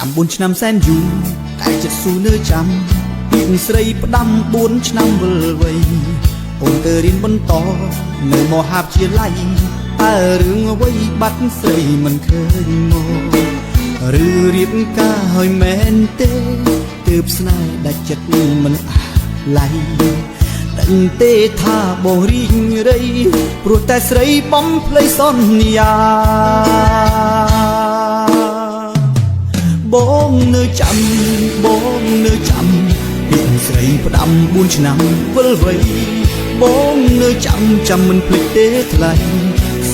ចាំ4ឆ្នាំសែនយូរតែចិត្តស៊ូនៅចាំពីស្រីផ្ដាំ4ឆ្នាំវិលវ័យអូនទៅរៀនបន្តនៅមហាវិទ្យាល័យតើរឿងអ្វីបាត់ស្រីមិនឃើញមកឬរៀបការហើយមែនទេទើបស្នេហ៍ដាច់ចិត្តមិនអាឡ័យដឹងទេថាបងរីងរៃព្រោះតែស្រីបំភ្លៃសន្យាបងនៅចាំបងនៅចាំពីស្រីផ្ដាំ4ឆ្នាំវិលវ័យបងនៅចាំមិនភ្លេចទេថ្លៃ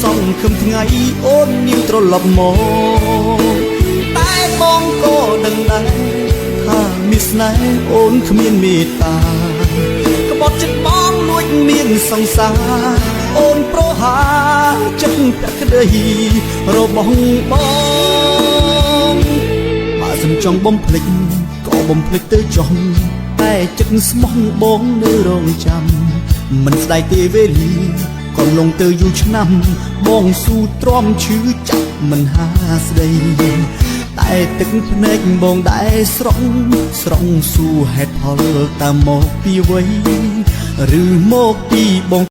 សង្ឃឹមថ្ងៃអូននាងត្រឡប់មកតែបងក៏ដឹងដែរថាមានស្នេហ៍អូនគ្មានមេត្តាក្បត់ចិត្តបងលួចមានសង្សារអូនប្រហាចិត្តប្រក្តីរបស់បងបើសំចង់បំភ្លេចក៏បំភ្លេចទៅចុះតែចិត្តស្មោះបងនៅរងចាំមិនស្ដាយទេវេលាក៏លងទៅយូរឆ្នាំបងស៊ូទ្រាំឈឺចាប់មិនហាស្ដីតែទឹកភ្នែកបងដែរស្រង់ស៊ូហេតុផលតាមមកពីវ័យឬមកពីបង